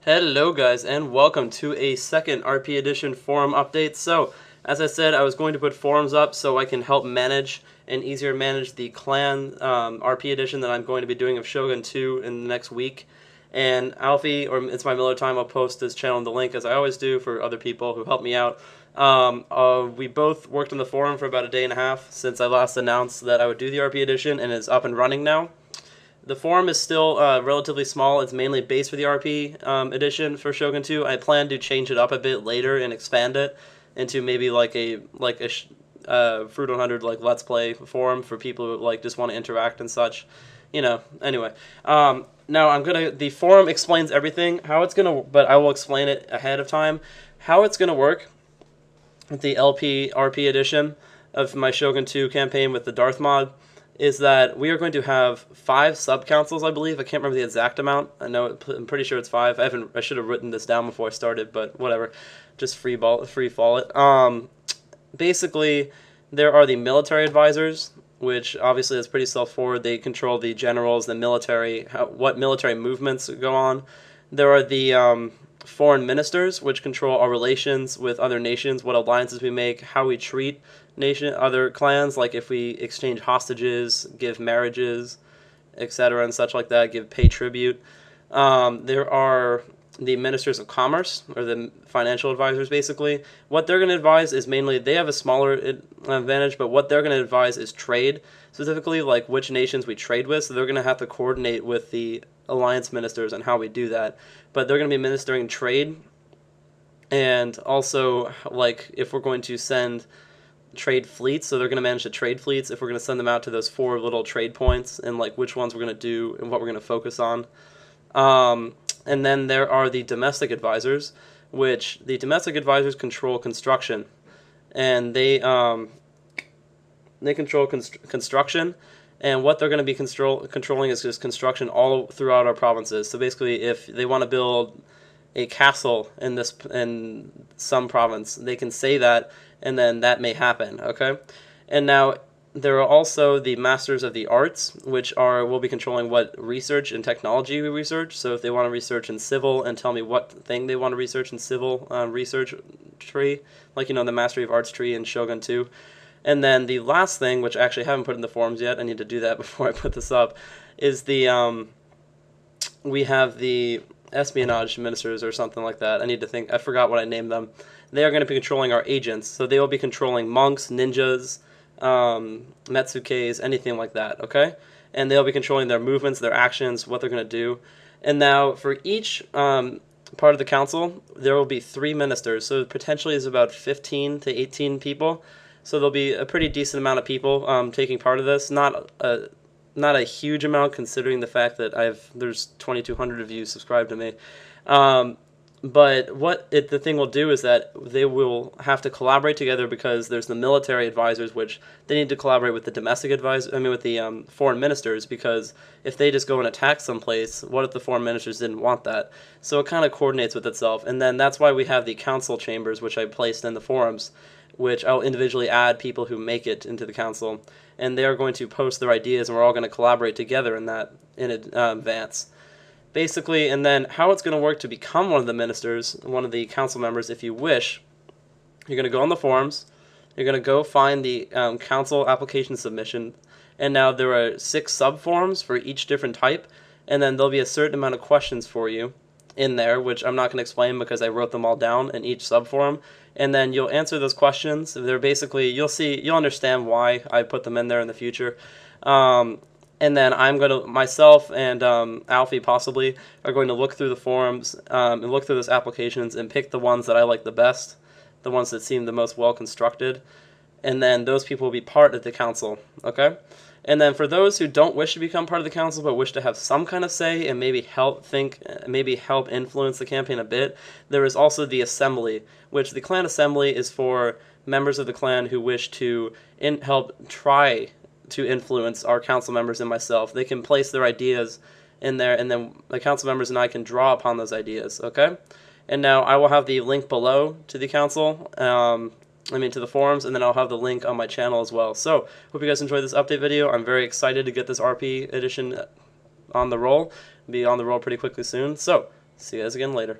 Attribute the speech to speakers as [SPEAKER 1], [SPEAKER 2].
[SPEAKER 1] Hello guys and welcome to a second RP Edition forum update. So, as I said, I was going to put forums up so I can help manage and easier manage the clan RP Edition that I'm going to be doing of Shogun 2 in the next week. And Alfie, or It's My Miller Time, I'll post his channel in the link as I always do for other people who help me out. We both worked on the forum for about a day and a half since I last announced that I would do the RP Edition, and it's up and running now. The forum is still relatively small. It's mainly based for the RP edition for Shogun 2. I plan to change it up a bit later and expand it into maybe like a Fruit 100 like Let's Play forum for people who like just want to interact and such. Anyway. Now the forum explains everything, but I will explain it ahead of time. How it's gonna work with the LP RP edition of my Shogun 2 campaign with the Darth mod is that we are going to have 5 sub-councils, I believe. I can't remember the exact amount. I'm pretty sure it's 5. I should have written this down before I started, but whatever. Just free fall it. Basically, there are the military advisors, which obviously is pretty self-forward. They control the generals, the military, what military movements go on. There are the foreign ministers, which control our relations with other nations, what alliances we make, how we treat other clans, like if we exchange hostages, give marriages, etc., and such like that, pay tribute. There are the ministers of commerce, or the financial advisors, basically. What they're going to advise is mainly, they have a smaller advantage, but what they're going to advise is trade, specifically like which nations we trade with, so they're going to have to coordinate with the alliance ministers on how we do that. But they're going to be ministering trade, and also like if we're going to send trade fleets, so they're going to manage the trade fleets, if we're going to send them out to those 4 little trade points, and like which ones we're going to do and what we're going to focus on. And then there are the domestic advisors, which the domestic advisors control construction, and they control construction, and what they're going to be controlling is just construction all throughout our provinces. So basically, if they want to build a castle in some province, they can say that, and then that may happen, okay? And now there are also the masters of the arts, which will be controlling what research and technology we research. So if they want to research in civil and tell me what thing they want to research in civil research tree, like the mastery of arts tree in Shogun 2. And then the last thing, which I actually haven't put in the forums yet, I need to do that before I put this up, is we have the espionage ministers or something like that. I forgot what I named them. They are going to be controlling our agents, so they will be controlling monks, ninjas, Metsukes, anything like that, okay? And they'll be controlling their movements, their actions, what they're going to do. And now for each part of the council, there will be 3 ministers, so potentially is about 15 to 18 people. So there'll be a pretty decent amount of people taking part of this. Not a huge amount, considering the fact that there's 2,200 of you subscribed to me. But what the thing will do is that they will have to collaborate together, because there's the military advisors, which they need to collaborate with the domestic advisors. With the foreign ministers, because if they just go and attack someplace, what if the foreign ministers didn't want that? So it kind of coordinates with itself, and then that's why we have the council chambers, which I placed in the forums, which I'll individually add people who make it into the council, and they are going to post their ideas, and we're all going to collaborate together in advance. Basically, and then how it's going to work to become one of the ministers, one of the council members, if you wish, you're going to go on the forums, you're going to go find the council application submission, and now there are 6 sub-forums for each different type, and then there'll be a certain amount of questions for you in there, which I'm not going to explain because I wrote them all down in each sub-forum, and then you'll answer those questions. They're basically, you'll understand why I put them in there in the future. And then myself and Alfie possibly are going to look through the forums and look through those applications and pick the ones that I like the best, the ones that seem the most well constructed, and then those people will be part of the council, okay? And then for those who don't wish to become part of the council but wish to have some kind of say and maybe help influence the campaign a bit, there is also the assembly, which the clan assembly is for members of the clan who wish to help try to influence our council members and myself. They can place their ideas in there, and then the council members and I can draw upon those ideas, okay? And now I will have the link below to the council, to the forums, and then I'll have the link on my channel as well. So, hope you guys enjoyed this update video. I'm very excited to get this RP edition on the roll. Be on the roll pretty quickly soon. So, See you guys again later.